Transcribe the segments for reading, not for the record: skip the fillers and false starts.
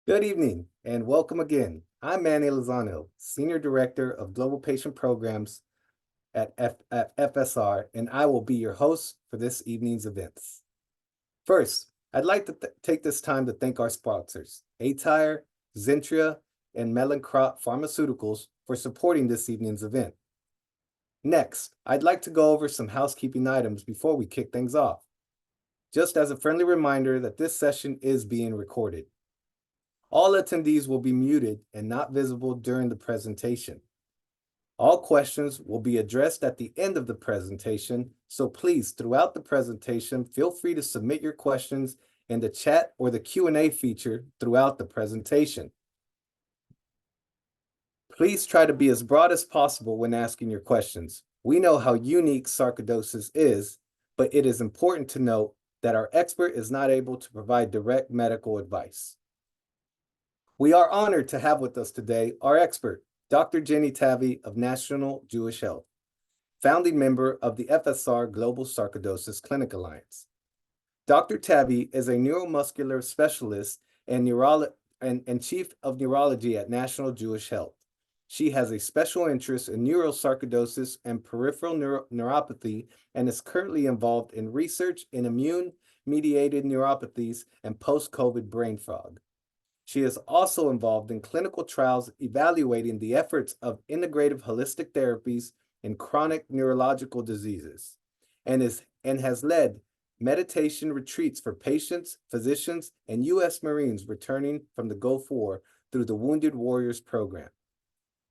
Good evening and welcome again. I'm Manny Lozano, Senior Director of Global Patient Programs at FSR, and I will be your host for this evening's events. First, I'd like to take this time to thank our sponsors, aTyr, Zentria, and Melancrop Pharmaceuticals for supporting this evening's event. Next, I'd like to go over some housekeeping items before we kick things off. Just as a friendly reminder that this session is being recorded. All attendees will be muted and not visible during the presentation. All questions will be addressed at the end of the presentation, so please, throughout the presentation, feel free to submit your questions in the chat or the Q&A feature throughout the presentation. Please try to be as broad as possible when asking your questions. We know how unique sarcoidosis is, but it is important to note that our expert is not able to provide direct medical advice. We are honored to have with us today our expert, Dr. Jinny Tavee of National Jewish Health, founding member of the FSR Global Sarcoidosis Clinic Alliance. Dr. Tavee is a neuromuscular specialist and Chief of Neurology at National Jewish Health. She has a special interest in neurosarcoidosis and peripheral neuropathy and is currently involved in research in immune-mediated neuropathies and post-COVID brain fog. She is also involved in clinical trials evaluating the efforts of integrative holistic therapies in chronic neurological diseases, and has led meditation retreats for patients, physicians, and U.S. Marines returning from the Gulf War through the Wounded Warriors Program.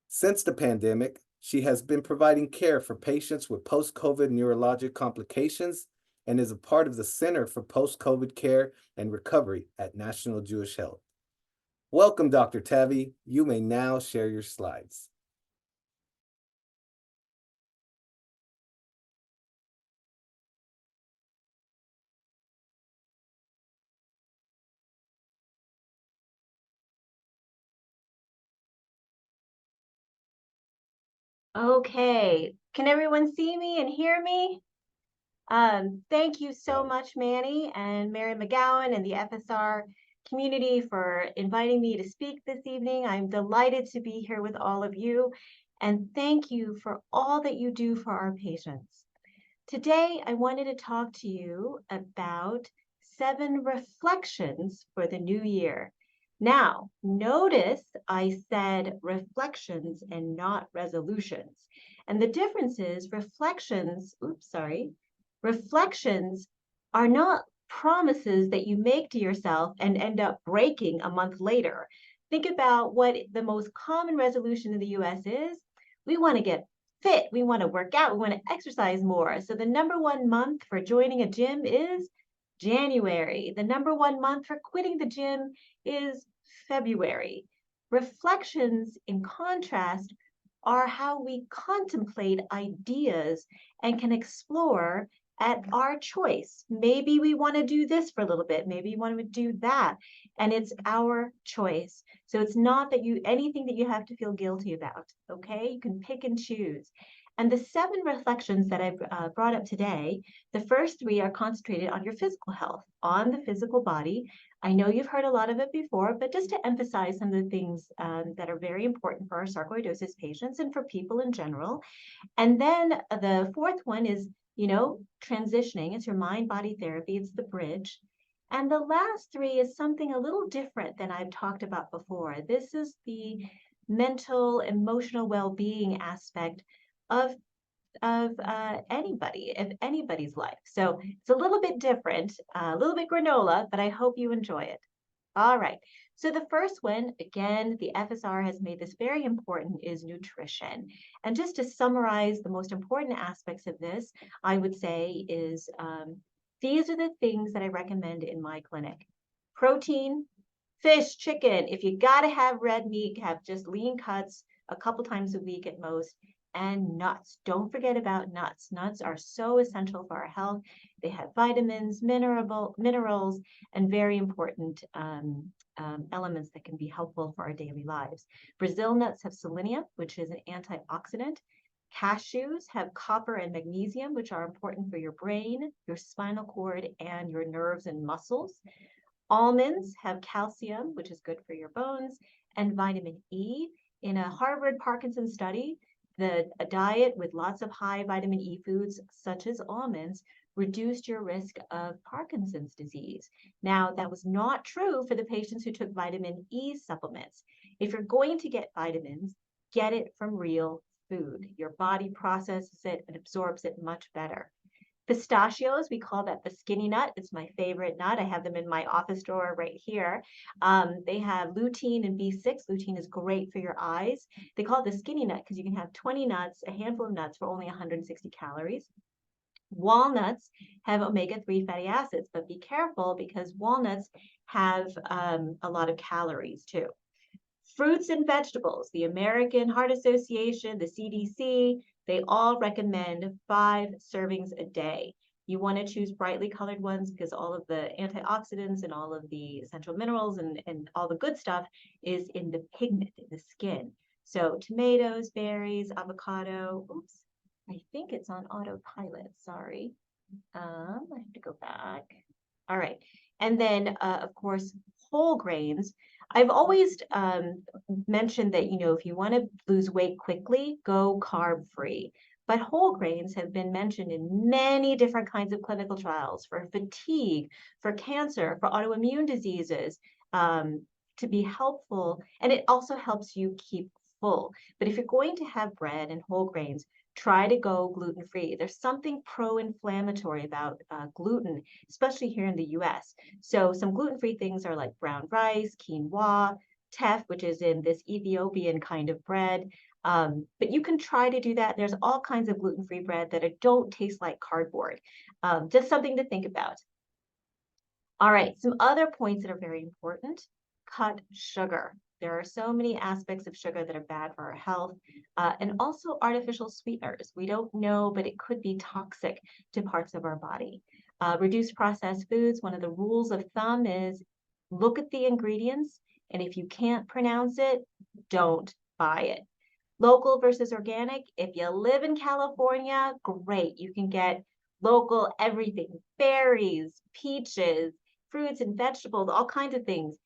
Since the pandemic, she has been providing care for patients with post-COVID neurologic complications and is a part of the Center for Post-COVID Care and Recovery at National Jewish Health. Welcome, Dr. Tavee. You may now share your slides. Okay, can everyone see me and hear me? Thank you so much, Manny and Mary McGowan and the FSR community for inviting me to speak this evening. I'm delighted to be here with all of you, and thank you for all that you do for our patients. Today, I wanted to talk to you about 7 reflections for the new year. Now, notice I said reflections and not resolutions. And the difference is reflections are not promises that you make to yourself and end up breaking a month later. Think about what the most common resolution in the US is. We want to get fit, we want to work out, we want to exercise more. So the number 1 month for joining a gym is January. The number 1 month for quitting the gym is February. Reflections, in contrast, are how we contemplate ideas and can explore at our choice. Maybe we want to do this for a little bit, maybe you want to do that, and it's our choice. So it's not that anything that you have to feel guilty about, okay? You can pick and choose. And the 7 reflections that I've brought up today, the first 3 are concentrated on your physical health, on the physical body. I know you've heard a lot of it before, but just to emphasize some of the things that are very important for our sarcoidosis patients and for people in general. And then the 4th one is, transitioning. It's your mind-body therapy. It's the bridge. And the last 3 is something a little different than I've talked about before. This is the mental, emotional well-being aspect of anybody's life. So it's a little bit different, a little bit granola, but I hope you enjoy it. All right. So the first one, again, the FSR has made this very important, is nutrition. And just to summarize the most important aspects of this, I would say is these are the things that I recommend in my clinic. Protein, fish, chicken. If you got to have red meat, have just lean cuts a couple times a week at most. And nuts. Don't forget about nuts. Nuts are so essential for our health. They have vitamins, minerals, and very important elements that can be helpful for our daily lives. Brazil nuts have selenium, which is an antioxidant. Cashews have copper and magnesium, which are important for your brain, your spinal cord, and your nerves and muscles. Almonds have calcium, which is good for your bones, and vitamin E. In a Harvard Parkinson study, a diet with lots of high vitamin E foods, such as almonds, reduced your risk of Parkinson's disease. Now, that was not true for the patients who took vitamin E supplements. If you're going to get vitamins, get it from real food. Your body processes it and absorbs it much better. Pistachios, we call that the skinny nut. It's my favorite nut. I have them in my office drawer right here. They have lutein and B6. Lutein is great for your eyes. They call it the skinny nut because you can have 20 nuts, a handful of nuts for only 160 calories. Walnuts have omega-3 fatty acids, but be careful because walnuts have a lot of calories too. Fruits and vegetables, the American Heart Association, the CDC, they all recommend 5 servings a day. You want to choose brightly colored ones because all of the antioxidants and all of the essential minerals and all the good stuff is in the pigment, in the skin. So tomatoes, berries, avocado. Oops, I think it's on autopilot. Sorry. I have to go back. All right. And then, of course, whole grains. I've always mentioned that, if you want to lose weight quickly, go carb-free. But whole grains have been mentioned in many different kinds of clinical trials for fatigue, for cancer, for autoimmune diseases, to be helpful. And it also helps you keep full. But if you're going to have bread and whole grains, try to go gluten-free. There's something pro-inflammatory about gluten, especially here in the US. So some gluten-free things are like brown rice, quinoa, teff, which is in this Ethiopian kind of bread. But you can try to do that. There's all kinds of gluten-free bread that don't taste like cardboard. Just something to think about. All right, some other points that are very important. Cut sugar. There are so many aspects of sugar that are bad for our health, and also artificial sweeteners. We don't know, but it could be toxic to parts of our body. Reduce processed foods. One of the rules of thumb is look at the ingredients, and if you can't pronounce it, don't buy it. Local versus organic. If you live in California, great. You can get local everything, berries, peaches, fruits and vegetables, all kinds of things.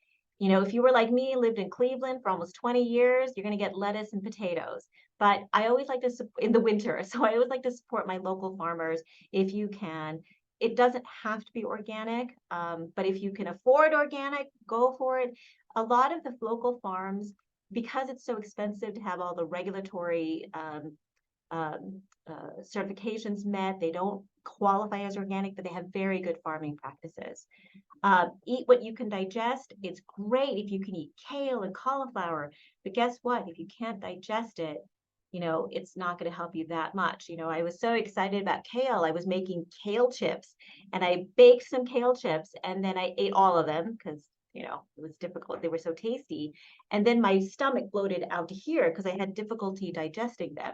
If you were like me, lived in Cleveland for almost 20 years, you're going to get lettuce and potatoes. But I always like to, in the winter, so I always like to support my local farmers if you can. It doesn't have to be organic, but if you can afford organic, go for it. A lot of the local farms, because it's so expensive to have all the regulatory certifications met, they don't qualify as organic, but they have very good farming practices. Eat what you can digest. It's great if you can eat kale and cauliflower, but guess what? If you can't digest it, it's not going to help you that much. I was so excited about kale. I was making kale chips and I baked some kale chips and then I ate all of them because, it was difficult. They were so tasty. And then my stomach bloated out to here because I had difficulty digesting them.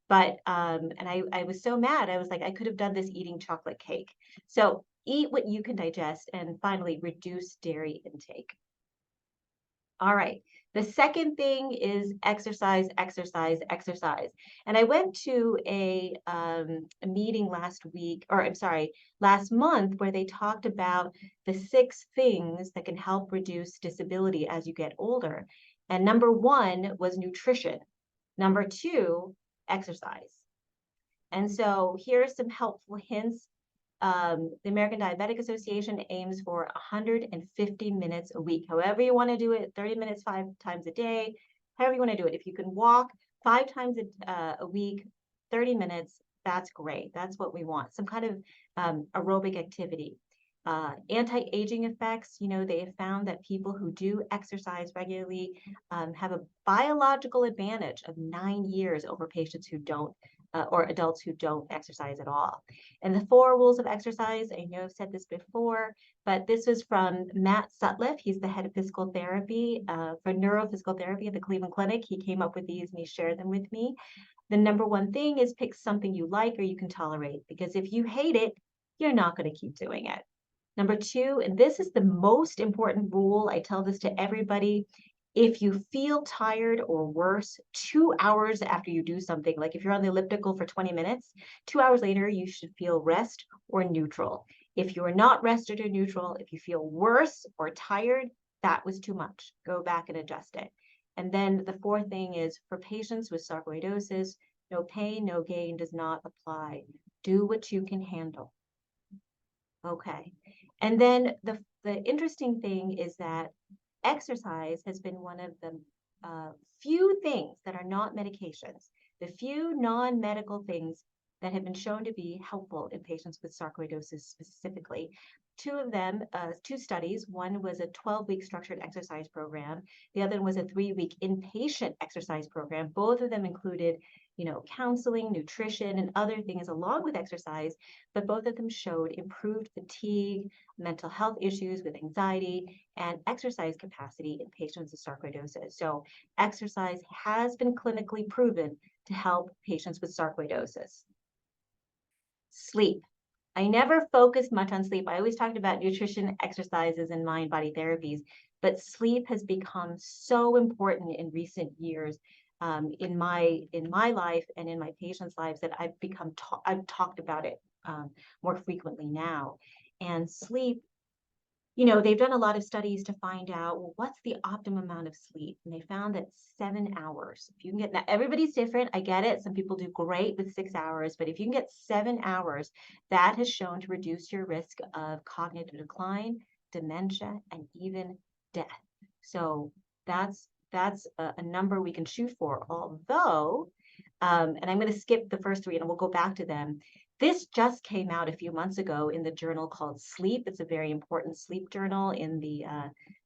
But, and I was so mad. I was like, I could have done this eating chocolate cake. So eat what you can digest, and finally, reduce dairy intake. All right. The second thing is exercise, exercise, exercise. And I went to a meeting last month where they talked about the 6 things that can help reduce disability as you get older. And number 1 was nutrition. Number 2, exercise. And so here are some helpful hints. The American Diabetic Association aims for 150 minutes a week. However you want to do it, 30 minutes 5 times a day, however you want to do it. If you can walk 5 times a week, 30 minutes, that's great. That's what we want. Some kind of aerobic activity. Anti-aging effects, they have found that people who do exercise regularly have a biological advantage of 9 years over patients who don't, or adults who don't exercise at all. And the 4 rules of exercise, I know I've said this before, but this is from Matt Sutliff. He's the head of physical therapy for neurophysical therapy at the Cleveland Clinic. He came up with these and he shared them with me. The number 1 thing is pick something you like or you can tolerate, because if you hate it, you're not going to keep doing it. Number 2, and this is the most important rule, I tell this to everybody, if you feel tired or worse 2 hours after you do something, like if you're on the elliptical for 20 minutes, 2 hours later, you should feel rest or neutral. If you're not rested or neutral, if you feel worse or tired, that was too much. Go back and adjust it. And then the fourth thing is for patients with sarcoidosis, no pain, no gain does not apply. Do what you can handle. Okay. And then the interesting thing is that exercise has been one of the few things that are not medications, the few non-medical things that have been shown to be helpful in patients with sarcoidosis specifically. Two of them, two studies, one was a 12-week structured exercise program. The other was a 3-week inpatient exercise program. Both of them included, counseling, nutrition, and other things along with exercise, but both of them showed improved fatigue, mental health issues with anxiety, and exercise capacity in patients with sarcoidosis. So exercise has been clinically proven to help patients with sarcoidosis. Sleep. I never focused much on sleep. I always talked about nutrition, exercises, and mind-body therapies, but sleep has become so important in recent years in my life and in my patients' lives that I've talked about it more frequently now. And sleep, they've done a lot of studies to find out, well, what's the optimum amount of sleep? And they found that 7 hours. If you can get, now everybody's different, I get it. Some people do great with 6 hours, but if you can get 7 hours, that has shown to reduce your risk of cognitive decline, dementia, and even death. So that's a number we can shoot for, although, and I'm going to skip the first three and we'll go back to them. This just came out a few months ago in the journal called Sleep. It's a very important sleep journal in the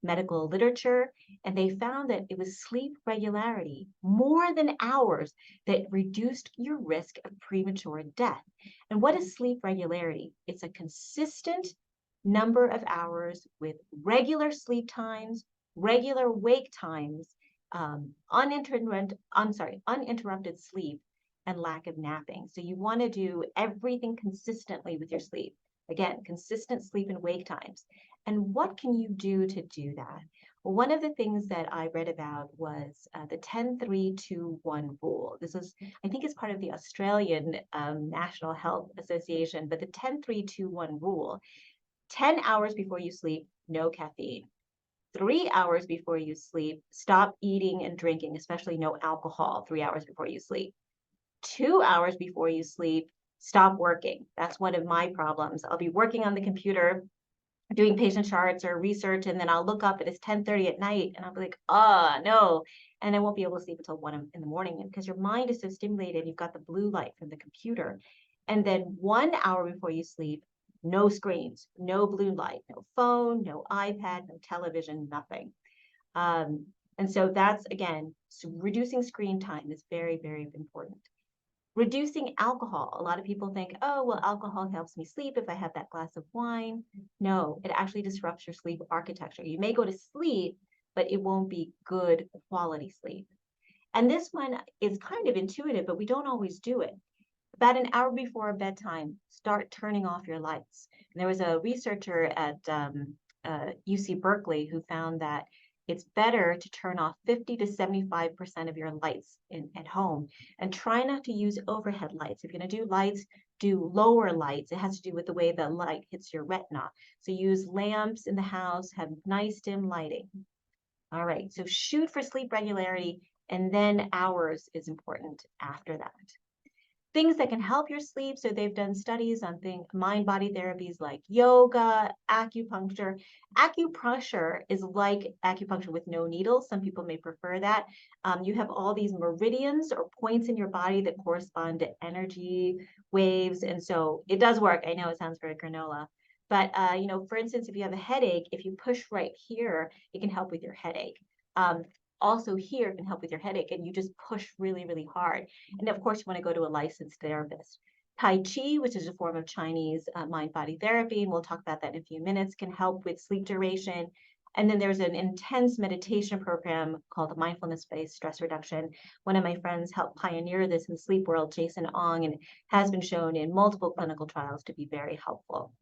medical literature. And they found that it was sleep regularity, more than hours, that reduced your risk of premature death. And what is sleep regularity? It's a consistent number of hours with regular sleep times, regular wake times, uninterrupted sleep, and lack of napping. So you want to do everything consistently with your sleep. Again, consistent sleep and wake times. And what can you do to do that? Well, one of the things that I read about was the 10-3-2-1 rule. This is, I think it's part of the Australian National Health Association, but the 10-3-2-1 rule, 10 hours before you sleep, no caffeine. 3 hours before you sleep, stop eating and drinking, especially no alcohol 3 hours before you sleep. 2 hours before you sleep, stop working. That's one of my problems. I'll be working on the computer, doing patient charts or research, and then I'll look up and it's 10:30 at night, and I'll be like, oh, no. And I won't be able to sleep until 1 in the morning because your mind is so stimulated. You've got the blue light from the computer. And then 1 hour before you sleep, no screens, no blue light, no phone, no iPad, no television, nothing. And so that's, again, so reducing screen time is very, very important. Reducing alcohol. A lot of people think, oh, well, alcohol helps me sleep if I have that glass of wine. No, it actually disrupts your sleep architecture. You may go to sleep, but it won't be good quality sleep. And this one is kind of intuitive, but we don't always do it. About an hour before bedtime, start turning off your lights. And there was a researcher at UC Berkeley who found that it's better to turn off 50 to 75% of your lights at home, and try not to use overhead lights. If you're going to do lights, do lower lights. It has to do with the way the light hits your retina. So use lamps in the house, have nice dim lighting. All right, so shoot for sleep regularity, and then hours is important after that. Things that can help your sleep. So they've done studies on mind-body therapies like yoga, acupuncture. Acupressure is like acupuncture with no needles. Some people may prefer that. You have all these meridians or points in your body that correspond to energy waves. And so it does work. I know it sounds very granola. But, for instance, if you have a headache, if you push right here, it can help with your headache. Also here can help with your headache, and you just push really, really hard. And of course, you want to go to a licensed therapist. Tai Chi, which is a form of Chinese mind-body therapy, and we'll talk about that in a few minutes, can help with sleep duration. And then there's an intense meditation program called the Mindfulness-Based Stress Reduction. One of my friends helped pioneer this in the sleep world, Jason Ong, and has been shown in multiple clinical trials to be very helpful.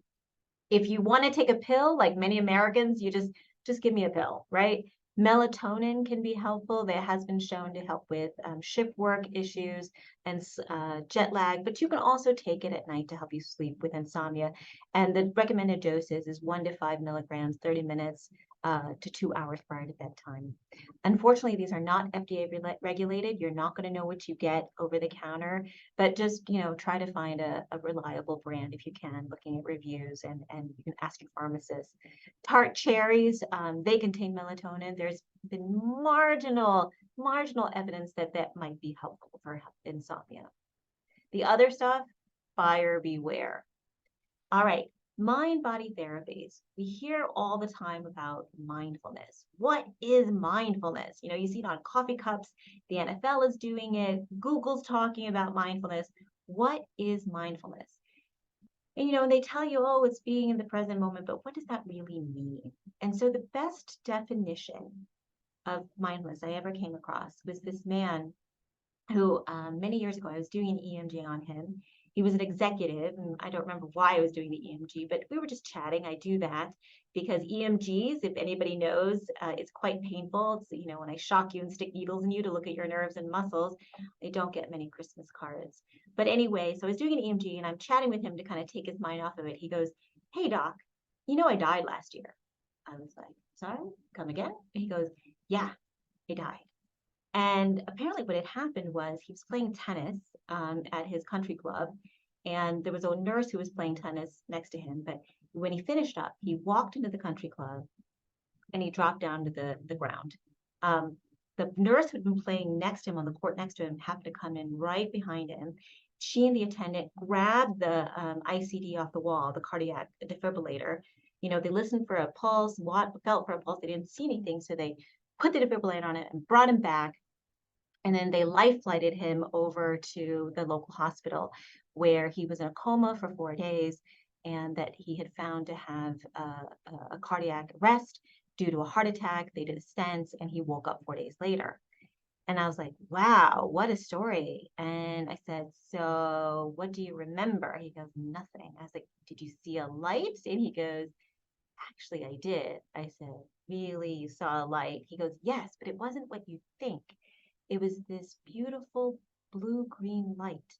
If you want to take a pill, like many Americans, you just give me a pill, right? Melatonin can be helpful. That has been shown to help with shift work issues and jet lag, but you can also take it at night to help you sleep with insomnia. And the recommended doses is 1 to 5 milligrams, 30 minutes to 2 hours prior to bedtime. Unfortunately, these are not FDA regulated. You're not going to know what you get over the counter, but just, try to find a reliable brand if you can, looking at reviews, and you can ask your pharmacist. Tart cherries, they contain melatonin. There's been marginal evidence that that might be helpful for insomnia. The other stuff, buyer beware. All right, mind-body therapies. We hear all the time about mindfulness. What is mindfulness? You see it on coffee cups. The NFL is doing it. Google's talking about mindfulness. What is mindfulness? And they tell you, oh, it's being in the present moment, but what does that really mean? And so the best definition of mindfulness I ever came across was this man who many years ago, I was doing an EMG on him. He was an executive, and I don't remember why I was doing the EMG, but we were just chatting. I do that because EMGs, if anybody knows, it's quite painful. It's, when I shock you and stick needles in you to look at your nerves and muscles, I don't get many Christmas cards. But anyway, so I was doing an EMG and I'm chatting with him to kind of take his mind off of it. He goes, "Hey, doc, I died last year." I was like, "Sorry, come again?" And he goes, "Yeah, I died." And apparently what had happened was he was playing tennis at his country club, and there was a nurse who was playing tennis next to him. But when he finished up, he walked into the country club and he dropped down to the ground. The nurse who had been playing next to him on the court next to him happened to come in right behind him. She and the attendant grabbed the ICD off the wall, the cardiac defibrillator. They listened for a pulse, felt for a pulse. They didn't see anything, so they put the defibrillator on it and brought him back. And then they life flighted him over to the local hospital where he was in a coma for 4 days, and that he had found to have a cardiac arrest due to a heart attack. They did a stent and he woke up 4 days later. And I was like, wow, what a story. And I said, "So what do you remember?" He goes, "Nothing." I was like, "Did you see a light?" And he goes, "Actually, I did." I said, "Really? You saw a light?" He goes, "Yes, but it wasn't what you think. It was this beautiful blue-green light,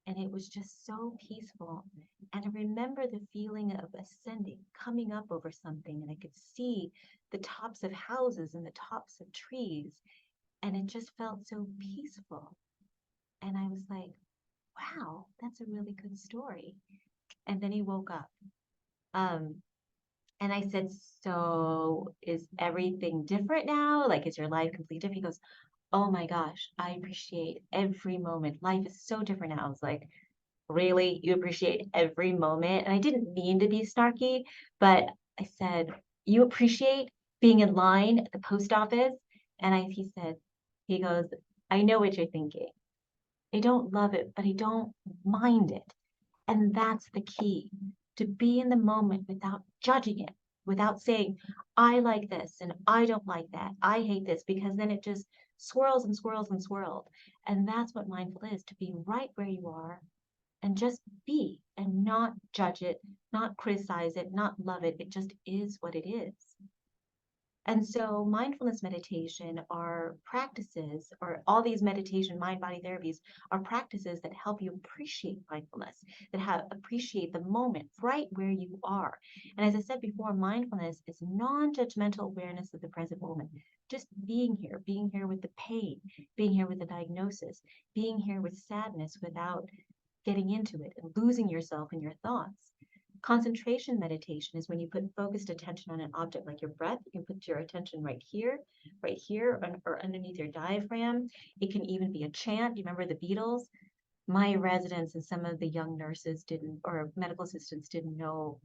and it was just so peaceful. And I remember the feeling of ascending, coming up over something, and I could see the tops of houses and the tops of trees, and it just felt so peaceful." And I was like, wow, that's a really good story. And then he woke up. Um, and I said, "So is everything different now? Like, is your life completely different?" He goes, "Oh my gosh, I appreciate every moment. Life is so different now." I was like, "Really? You appreciate every moment?" And I didn't mean to be snarky, but I said, "You appreciate being in line at the post office?" And he goes, "I know what you're thinking. I don't love it, but I don't mind it." And that's the key, to be in the moment without judging it, without saying, "I like this and I don't like that. I hate this," because then it just swirls and swirls and swirls. And that's what mindful is, to be right where you are and just be, and not judge it, not criticize it, not love it. It just is what it is. And so mindfulness meditation are practices, or all these meditation, mind body therapies are practices that help you appreciate mindfulness, that appreciate the moment right where you are. And as I said before, mindfulness is non-judgmental awareness of the present moment. Just being here with the pain, being here with the diagnosis, being here with sadness without getting into it and losing yourself in your thoughts. Concentration meditation is when you put focused attention on an object like your breath. You can put your attention right here, or underneath your diaphragm. It can even be a chant. You remember the Beatles? My residents and some of the young nurses didn't, or medical assistants didn't know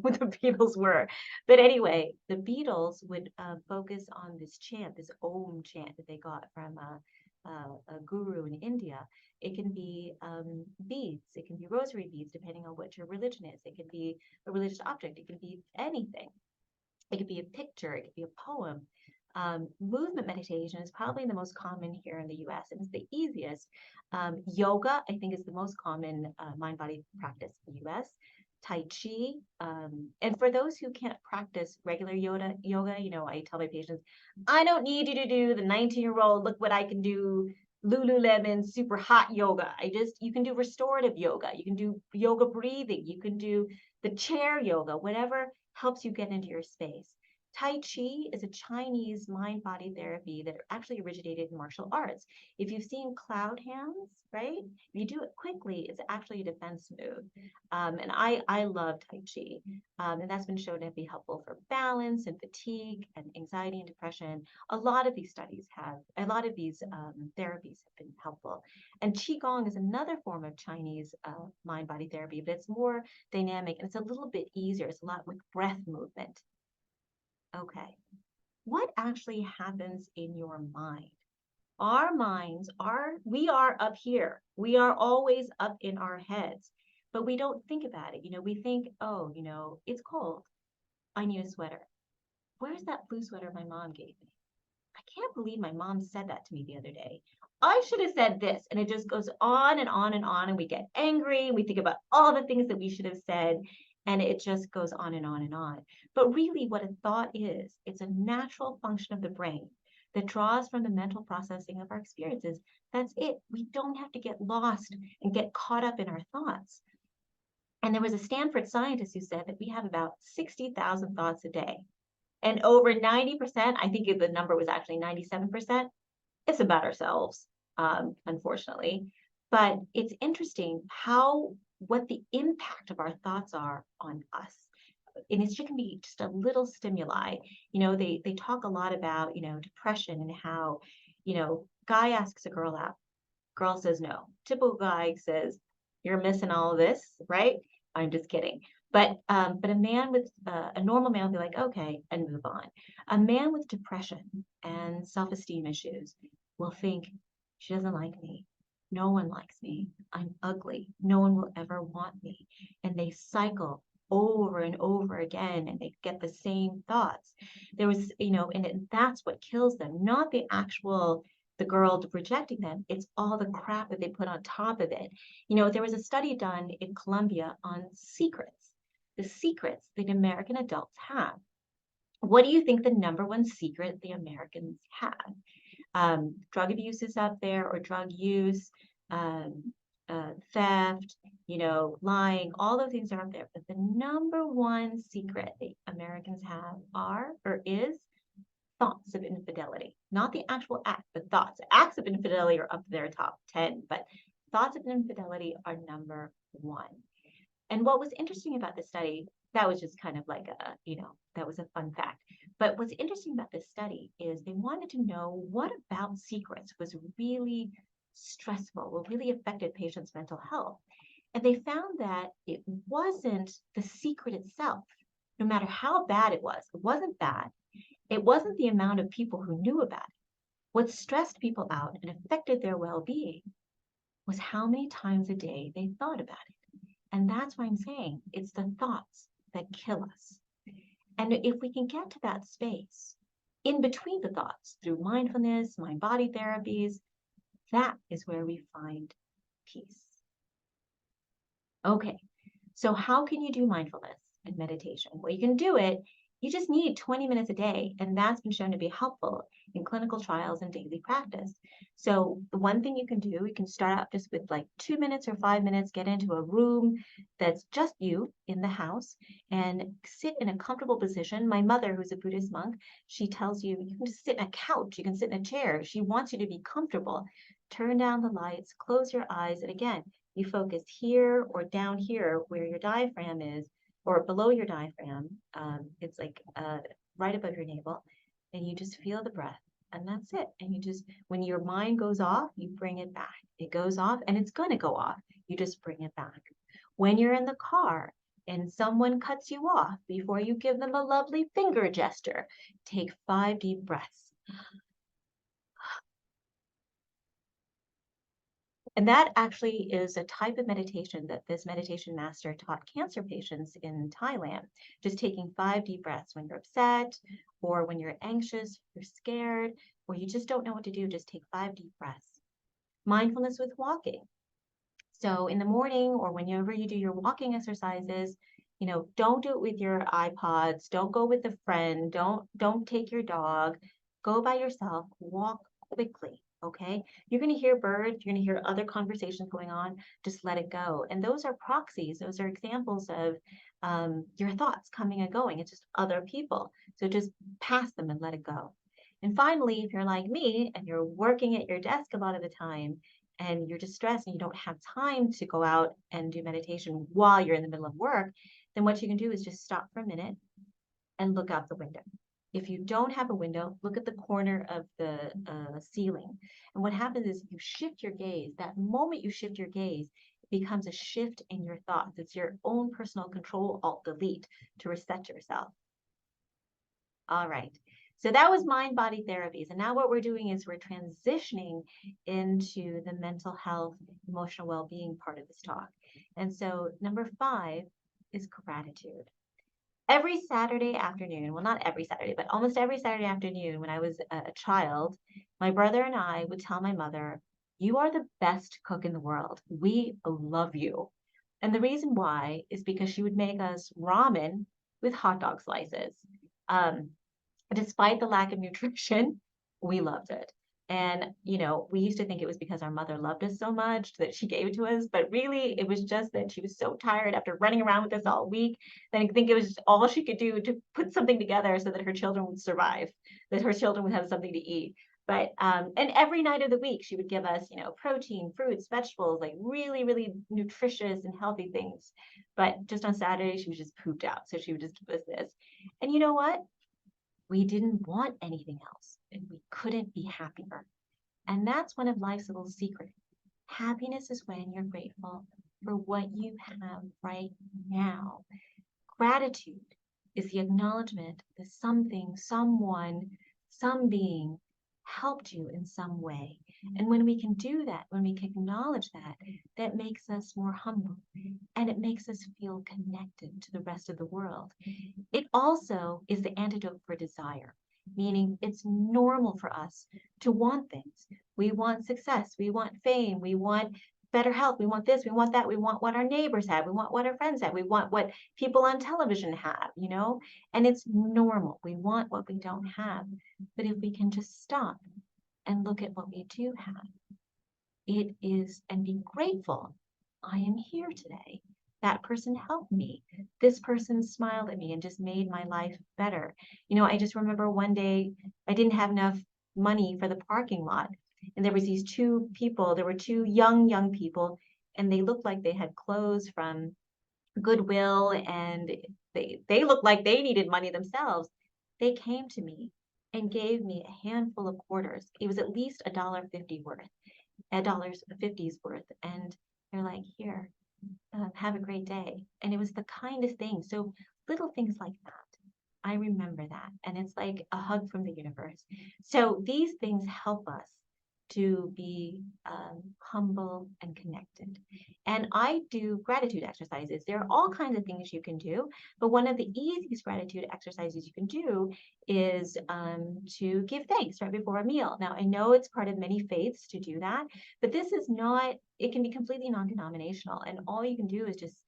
what the Beatles were. But anyway, the Beatles would focus on this chant, this Om chant that they got from a guru in India. It can be beads, it can be rosary beads, depending on what your religion is. It can be a religious object, it can be anything. It could be a picture, it could be a poem. Movement meditation is probably the most common here in the US, and it's the easiest. Yoga, I think, is the most common mind body practice in the US. Tai Chi. And for those who can't practice regular yoga, I tell my patients, I don't need you to do the 19-year-old, look what I can do, Lululemon, super hot yoga. You can do restorative yoga. You can do yoga breathing. You can do the chair yoga, whatever helps you get into your space. Tai Chi is a Chinese mind-body therapy that actually originated in martial arts. If you've seen cloud hands, right? If you do it quickly, it's actually a defense move. And I love Tai Chi. And that's been shown to be helpful for balance and fatigue and anxiety and depression. A lot of these therapies have been helpful. And Qigong is another form of Chinese mind-body therapy, but it's more dynamic and it's a little bit easier. It's a lot with breath movement. Okay. What actually happens in your mind? Our minds we are up here. We are always up in our heads, but we don't think about it. We think, oh, it's cold. I need a sweater. Where's that blue sweater my mom gave me? I can't believe my mom said that to me the other day. I should have said this. And it just goes on and on and on. And we get angry. We think about all the things that we should have said. And it just goes on and on and on. But really, what a thought is, it's a natural function of the brain that draws from the mental processing of our experiences. That's it. We don't have to get lost and get caught up in our thoughts. And there was a Stanford scientist who said that we have about 60,000 thoughts a day. And over 90%, I think the number was actually 97%, it's about ourselves, unfortunately. But it's interesting what the impact of our thoughts are on us. And it can be just a little stimuli. They talk a lot about, depression and how, guy asks a girl out, girl says no. Typical guy says, you're missing all of this, right? I'm just kidding. But a man with a normal man will be like, okay, and move on. A man with depression and self-esteem issues will think, she doesn't like me. No one likes me. I'm ugly. No one will ever want me. And they cycle over and over again, and they get the same thoughts. And that's what kills them, not the girl rejecting them. It's all the crap that they put on top of it. There was a study done in Colombia on secrets, the secrets that American adults have. What do you think the number one secret the Americans have? Drug abuse is up there, or drug use, theft, lying, all those things are up there. But the number one secret the Americans have is thoughts of infidelity. Not the actual act, but thoughts. Acts of infidelity are up there top 10, but thoughts of infidelity are number one. And what was interesting about this study, that was just kind of like that was a fun fact. But what's interesting about this study is they wanted to know what about secrets was really stressful, what really affected patients' mental health. And they found that it wasn't the secret itself, no matter how bad it wasn't bad. It wasn't the amount of people who knew about it. What stressed people out and affected their well-being was how many times a day they thought about it. And that's why I'm saying it's the thoughts that kill us. And if we can get to that space in between the thoughts through mindfulness, mind-body therapies, that is where we find peace. Okay, so how can you do mindfulness and meditation? Well, you can do it. You just need 20 minutes a day, and that's been shown to be helpful in clinical trials and daily practice. So the one thing you can start out just with like 2 minutes or 5 minutes, get into a room that's just you in the house and sit in a comfortable position. My mother, who's a Buddhist monk, she tells you can just sit in a couch, you can sit in a chair. She wants you to be comfortable. Turn down the lights, close your eyes, and again, you focus here or down here where your diaphragm is, or below your diaphragm. It's like right above your navel, and you just feel the breath, and that's it. And you just, when your mind goes off, you bring it back. It goes off, and it's going to go off. You just bring it back. When you're in the car and someone cuts you off, before you give them a lovely finger gesture, take 5 deep breaths. And that actually is a type of meditation that this meditation master taught cancer patients in Thailand. Just taking 5 deep breaths when you're upset, or when you're anxious, you're scared, or you just don't know what to do, just take 5 deep breaths. Mindfulness with walking. So in the morning or whenever you do your walking exercises, don't do it with your iPods, don't go with a friend, don't take your dog, go by yourself, walk quickly, okay? You're going to hear birds, you're going to hear other conversations going on, just let it go. And those are proxies, those are examples of your thoughts coming and going. It's just other people. So just pass them and let it go. And finally, if you're like me and you're working at your desk a lot of the time, and you're distressed and you don't have time to go out and do meditation while you're in the middle of work, then what you can do is just stop for a minute and look out the window. If you don't have a window, look at the corner of the ceiling. And what happens is you shift your gaze. That moment you shift your gaze, it becomes a shift in your thoughts. It's your own personal control, alt delete to reset yourself. All right. So that was mind-body therapies. And now what we're doing is we're transitioning into the mental health, emotional well-being part of this talk. And so number 5 is gratitude. Every Saturday afternoon, well, not every Saturday, but almost every Saturday afternoon when I was a child, my brother and I would tell my mother, "You are the best cook in the world. We love you." And the reason why is because she would make us ramen with hot dog slices. Um, Despite the lack of nutrition, we loved it. And, we used to think it was because our mother loved us so much that she gave it to us, but really it was just that she was so tired after running around with us all week that I think it was just all she could do to put something together so that her children would survive, that her children would have something to eat. But and every night of the week she would give us, protein, fruits, vegetables, like really, really nutritious and healthy things. But just on Saturday she was just pooped out. So she would just give us this. And you know what? We didn't want anything else, and we couldn't be happier. And that's one of life's little secrets. Happiness is when you're grateful for what you have right now. Gratitude is the acknowledgement that something, someone, some being helped you in some way. And when we can do that, when we can acknowledge that, that makes us more humble and it makes us feel connected to the rest of the world. It also is the antidote for desire, meaning it's normal for us to want things. We want success, we want fame, we want better health, we want this, we want that, we want what our neighbors have, we want what our friends have, we want what people on television have, and it's normal. We want what we don't have. But if we can just stop and look at what we do have, it is, and be grateful. I am here today. That person helped me. This person smiled at me and just made my life better. I just remember one day I didn't have enough money for the parking lot. And there was these two people, there were two young people, and they looked like they had clothes from Goodwill, and they looked like they needed money themselves. They came to me and gave me a handful of quarters. It was at least $1.50 worth, $1.50's worth. And they're like, "Here, have a great day." And it was the kindest thing. So little things like that. I remember that. And it's like a hug from the universe. So these things help us to be humble and connected. And I do gratitude exercises. There are all kinds of things you can do, but one of the easiest gratitude exercises you can do is to give thanks right before a meal. Now, I know it's part of many faiths to do that, but this is not, it can be completely non-denominational. And all you can do is just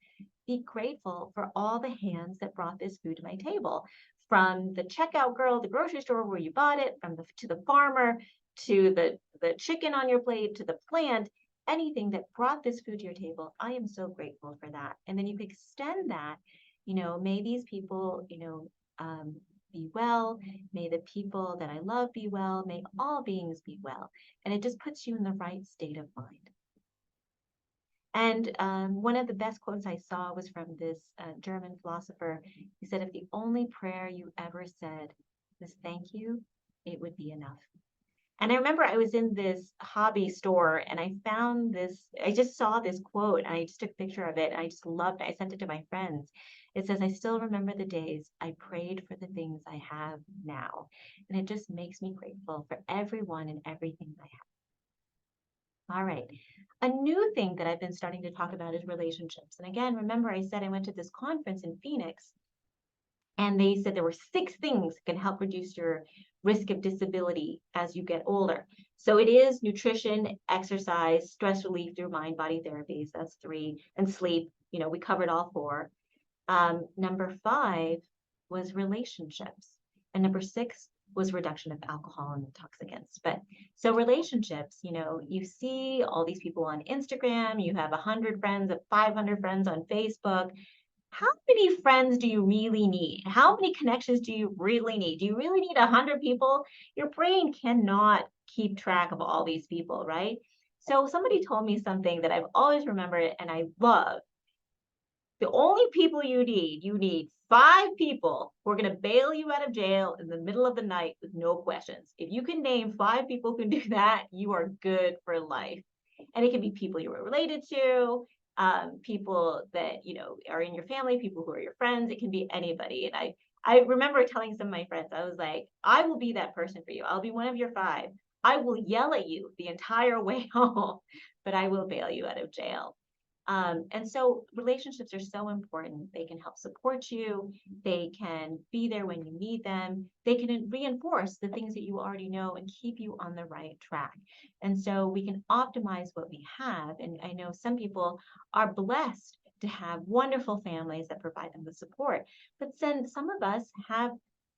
be grateful for all the hands that brought this food to my table. From the checkout girl at the grocery store where you bought it, to the farmer, to the chicken on your plate, to the plant, anything that brought this food to your table, I am so grateful for that. And then you can extend that, may these people, be well, may the people that I love be well, may all beings be well. And it just puts you in the right state of mind. And one of the best quotes I saw was from this German philosopher. He said, "If the only prayer you ever said was thank you, it would be enough." And I remember I was in this hobby store and I found this, I just saw this quote and I just took a picture of it and I just loved it. I sent it to my friends. It says, "I still remember the days I prayed for the things I have now." And it just makes me grateful for everyone and everything I have. All right. A new thing that I've been starting to talk about is relationships. And again, remember I said I went to this conference in Phoenix And they said there were 6 things that can help reduce your risk of disability as you get older. So it is nutrition, exercise, stress relief through mind-body therapies. That's 3, and sleep. We covered all 4. Number 5 was relationships, and number 6 was reduction of alcohol and intoxicants. But so relationships, you see all these people on Instagram, you have 100 friends, 500 friends on Facebook. How many friends do you really need? How many connections do you really need? Do you really need 100 people? Your brain cannot keep track of all these people, right? So somebody told me something that I've always remembered and I love. The only people you need 5 people who are going to bail you out of jail in the middle of the night with no questions. If you can name 5 people who can do that, you are good for life. And it can be people you were related to, people that are in your family, people who are your friends. It can be anybody. And I remember telling some of my friends, I was like, I will be that person for you. I'll be one of your 5. I will yell at you the entire way home, but I will bail you out of jail. And so relationships are so important. They can help support you. They can be there when you need them. They can reinforce the things that you already know and keep you on the right track. And so we can optimize what we have. And I know some people are blessed to have wonderful families that provide them with support. But then some of us have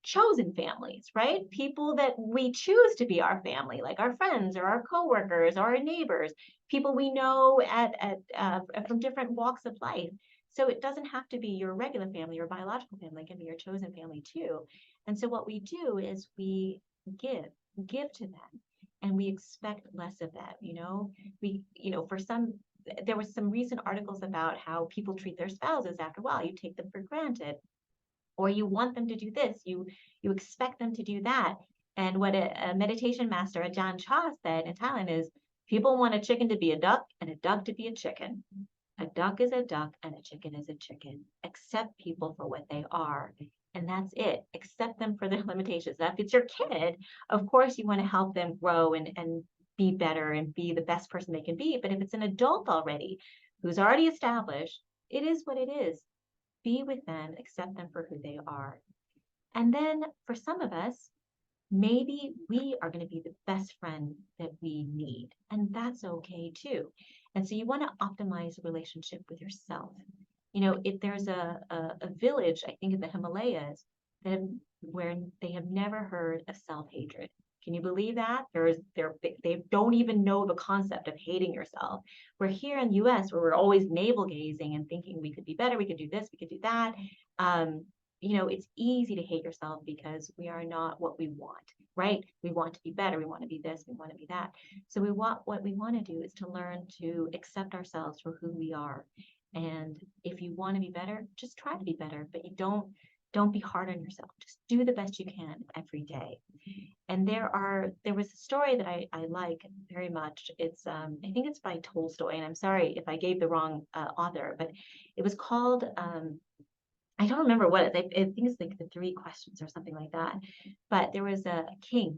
chosen families, right? People that we choose to be our family, like our friends or our coworkers or our neighbors, people we know from different walks of life. So it doesn't have to be your regular family or biological family, it can be your chosen family too. And so what we do is we give to them, and we expect less of that. For some, there was some recent articles about how people treat their spouses after a while. You take them for granted, or you want them to do this, you expect them to do that. And what a meditation master, Ajahn Chah, said in Thailand is, people want a chicken to be a duck and a duck to be a chicken. A duck is a duck and a chicken is a chicken. Accept people for what they are. And that's it. Accept them for their limitations. Now, if it's your kid, of course you want to help them grow and be better and be the best person they can be. But if it's an adult already, who's already established, it is what it is. Be with them, accept them for who they are. And then for some of us, maybe we are going to be the best friend that we need. And that's okay too. And so you want to optimize a relationship with yourself. If there's a village, I think in the Himalayas, where they have never heard of self-hatred. Can you believe that? They don't even know the concept of hating yourself. We're here in the US where we're always navel gazing and thinking we could be better, we could do this, we could do that. It's easy to hate yourself because we are not what we want, right? We want to be better, we want to be this, we want to be that. So what we want to do is to learn to accept ourselves for who we are. And if you want to be better, just try to be better, but you don't be hard on yourself. Just do the best you can every day. And there was a story that I like very much. It's I think it's by Tolstoy, and I'm sorry if I gave the wrong author, but it was called I don't remember what it is. I think it's like the 3 questions or something like that. But there was a king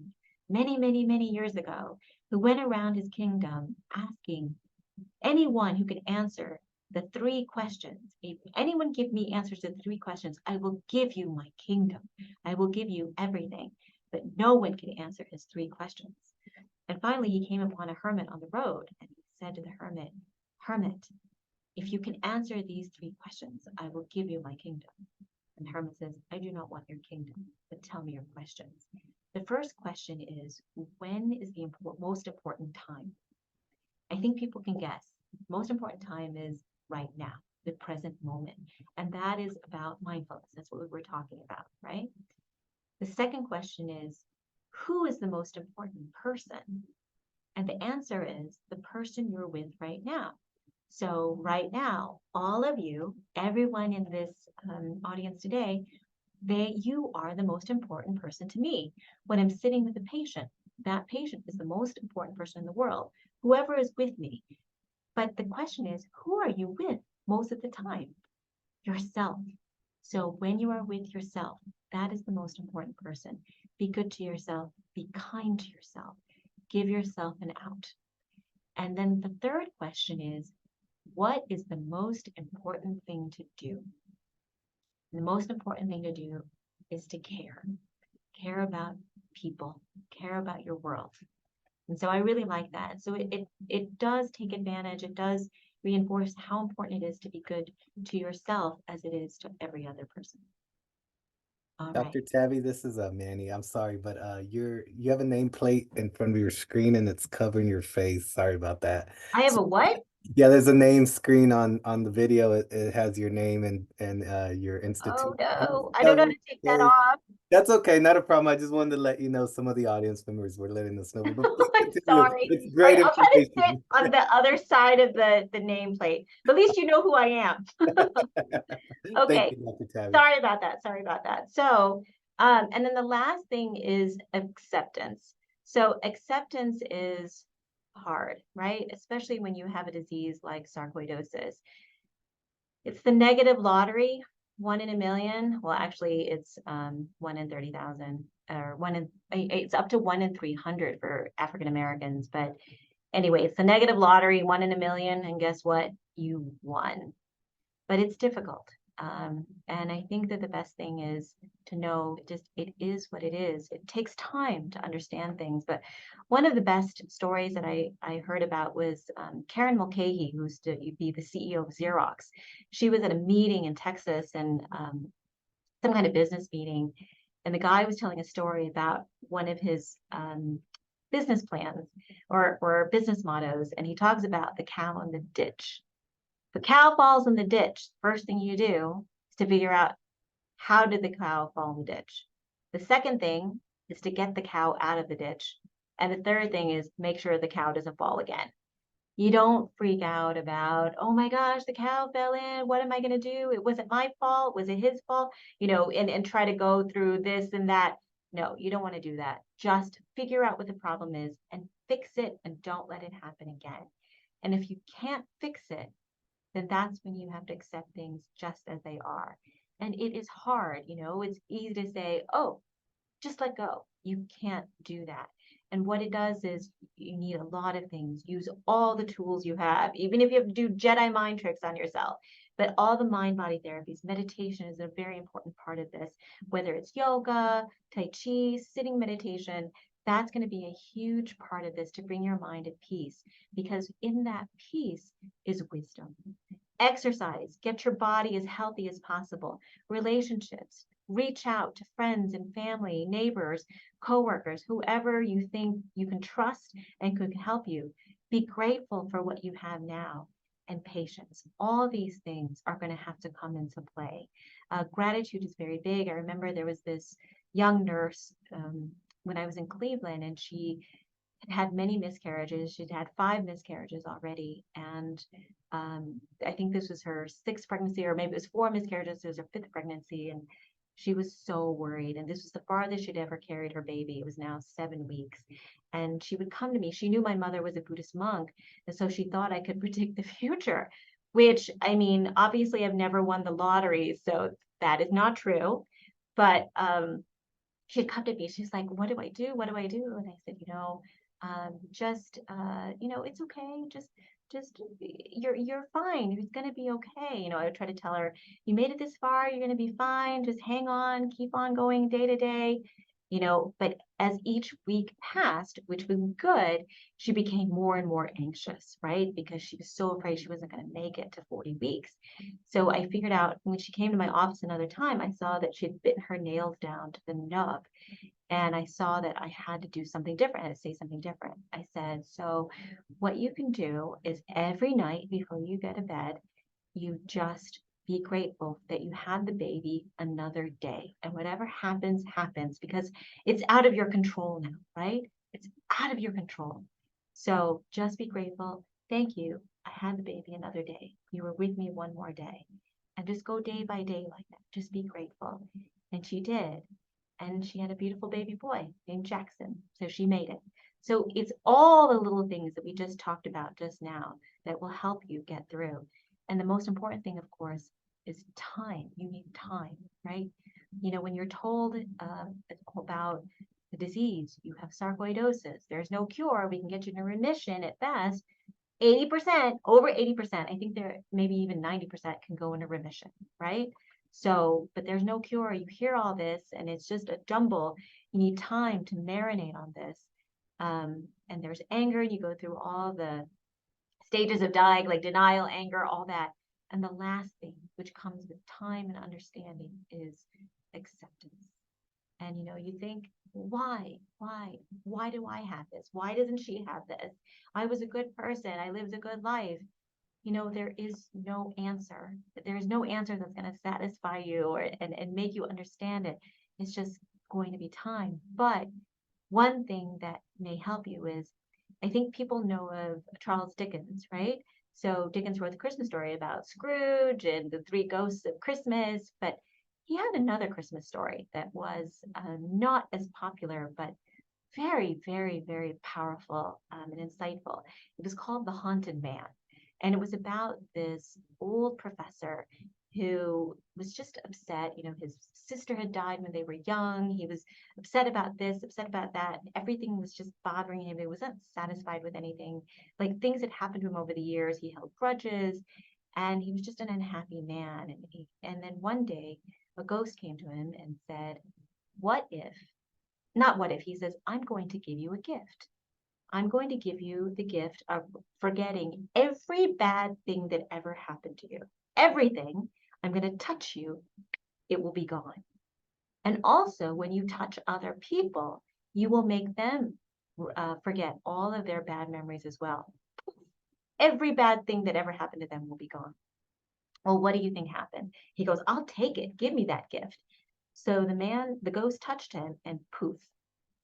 many, many, many years ago who went around his kingdom asking anyone who could answer the 3 questions. If anyone give me answers to the 3 questions, I will give you my kingdom. I will give you everything. But no one could answer his 3 questions. And finally, he came upon a hermit on the road, and he said to the hermit, "Hermit, if you can answer these 3 questions, I will give you my kingdom." And the hermit says, "I do not want your kingdom, but tell me your questions." The first question is, when is the most important time? I think people can guess. Most important time is right now, the present moment. And that is about mindfulness. That's what we were talking about, right? The second question is, who is the most important person? And the answer is the person you're with right now. So right now, all of you, everyone in this audience today, you are the most important person to me. When I'm sitting with a patient, that patient is the most important person in the world, whoever is with me. But the question is, who are you with most of the time? Yourself. So when you are with yourself, that is the most important person. Be good to yourself. Be kind to yourself. Give yourself an out. And then the third question is, what is the most important thing to do? The most important thing to do is to care about people, care about your world. And so I really like that. So it does take advantage. It does reinforce how important it is to be good to yourself as it is to every other person. All right. Dr. Tavee, this is Manny. I'm sorry, but you have a nameplate in front of your screen and it's covering your face. Sorry about that. I have So, a what? yeah, there's a name screen on the video. It has your name and your Oh institute. no, I don't know how Covered. to take that Yeah, off. that's okay, not a problem. I just wanted to let you know some of the audience members were letting us know. But please I'm continue. sorry. It's All great right, I'll try to sit information. on the other side of the nameplate. But at least you know who I am. Thank Okay. you, Dr. Tavee. Sorry about that. Sorry about that. So, and then the last thing is acceptance. So acceptance is hard, right? Especially when you have a disease like sarcoidosis. It's the negative lottery, 1 in 1,000,000. Well, actually, it's 1 in 30,000, or it's up to 1 in 300 for African Americans. But anyway, it's the negative lottery, 1 in 1,000,000, and guess what? You won. But it's difficult. And I think that the best thing is to know just it is what it is. It takes time to understand things. But one of the best stories that I heard about was Karen Mulcahy, who used to be the CEO of Xerox. She was at a meeting in Texas, and some kind of business meeting. And the guy was telling a story about one of his business plans or business mottos. And he talks about the cow in the ditch. The cow falls in the ditch. First thing you do is to figure out, how did the cow fall in the ditch? The second thing is to get the cow out of the ditch. And the third thing is make sure the cow doesn't fall again. You don't freak out about, oh my gosh, the cow fell in. What am I going to do? It wasn't my fault. Was it his fault? And try to go through this and that. No, you don't want to do that. Just figure out what the problem is and fix it, and don't let it happen again. And if you can't fix it, then that's when you have to accept things just as they are. And it is hard, it's easy to say, oh, just let go. You can't do that. And what it does is you need a lot of things. Use all the tools you have, even if you have to do Jedi mind tricks on yourself. But all the mind body therapies, meditation is a very important part of this, whether it's yoga, Tai Chi, sitting meditation. That's going to be a huge part of this to bring your mind at peace, because in that peace is wisdom. Exercise, get your body as healthy as possible. Relationships, reach out to friends and family, neighbors, coworkers, whoever you think you can trust and could help you. Be grateful for what you have now, and patience. All these things are going to have to come into play. Gratitude is very big. I remember there was this young nurse when I was in Cleveland, and she had many miscarriages. She'd had 5 miscarriages already. And I think this was her 6th pregnancy, or maybe it was 4 miscarriages. It was her 5th pregnancy. And she was so worried. And this was the farthest she'd ever carried her baby. It was now 7 weeks. And she would come to me. She knew my mother was a Buddhist monk. And so she thought I could predict the future, which, I mean, obviously I've never won the lottery. So that is not true. But she'd come to me. She's like, what do I do? What do I do? And I said, it's okay. Just you're fine. It's going to be okay. I would try to tell her, you made it this far. You're going to be fine. Just hang on, keep on going day to day. But as each week passed, which was good, she became more and more anxious, right? Because she was so afraid she wasn't going to make it to 40 weeks. So I figured out, when she came to my office another time, I saw that she had bitten her nails down to the nub. And I saw that I had to do something different. I had to say something different. I said, so what you can do is every night before you go to bed, you just be grateful that you had the baby another day. And whatever happens, happens, because it's out of your control now, right? It's out of your control. So just be grateful. Thank you. I had the baby another day. You were with me one more day. And just go day by day like that. Just be grateful. And she did. And she had a beautiful baby boy named Jackson. So she made it. So it's all the little things that we just talked about just now that will help you get through. And the most important thing, of course, is time. You need time, right? When you're told about the disease, you have sarcoidosis, there's no cure, we can get you in remission at best. 80%, over 80%, I think there maybe even 90% can go into remission, right? So, but there's no cure. You hear all this and it's just a jumble. You need time to marinate on this. And there's anger. You go through all the stages of dying, like denial, anger, all that. And the last thing, which comes with time and understanding, is acceptance. And you think, why do I have this? Why doesn't she have this? I was a good person. I lived a good life. There is no answer. There is no answer that's going to satisfy you and make you understand it. It's just going to be time. But one thing that may help you is, I think people know of Charles Dickens, right? So Dickens wrote the Christmas story about Scrooge and the three ghosts of Christmas, but he had another Christmas story that was not as popular, but very, very, very powerful and insightful. It was called The Haunted Man. And it was about this old professor who was just upset. His sister had died when they were young. He was upset about this, upset about that. Everything was just bothering him. He wasn't satisfied with anything. Like, things had happened to him over the years. He held grudges and he was just an unhappy man. And then one day, a ghost came to him and said, what if, not what if, he says, I'm going to give you a gift. I'm going to give you the gift of forgetting every bad thing that ever happened to you. Everything. I'm going to touch you. It will be gone. And also, when you touch other people, you will make them forget all of their bad memories as well. Every bad thing that ever happened to them will be gone. Well, what do you think happened? He goes, I'll take it. Give me that gift. So the ghost touched him, and poof,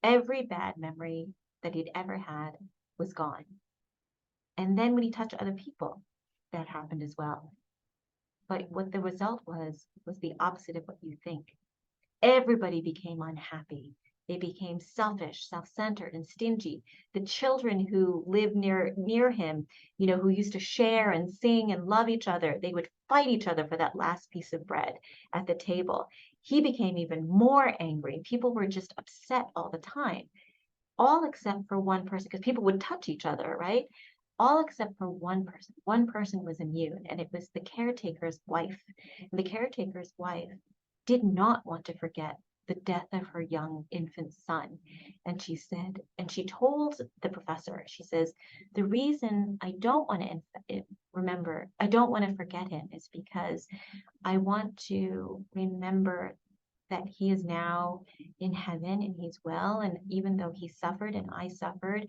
every bad memory that he'd ever had was gone. And then when he touched other people, that happened as well. But what the result was the opposite of what you think. Everybody became unhappy. They became selfish, self-centered, and stingy. The children who lived near him, who used to share and sing and love each other, they would fight each other for that last piece of bread at the table. He became even more angry. People were just upset all the time, all except for one person, because people would touch each other, right? All except for one person. One person was immune, and it was the caretaker's wife. And the caretaker's wife did not want to forget the death of her young infant son. And she told the professor, she says, the reason I don't want to forget him is because I want to remember that he is now in heaven and he's well. And even though he suffered and I suffered,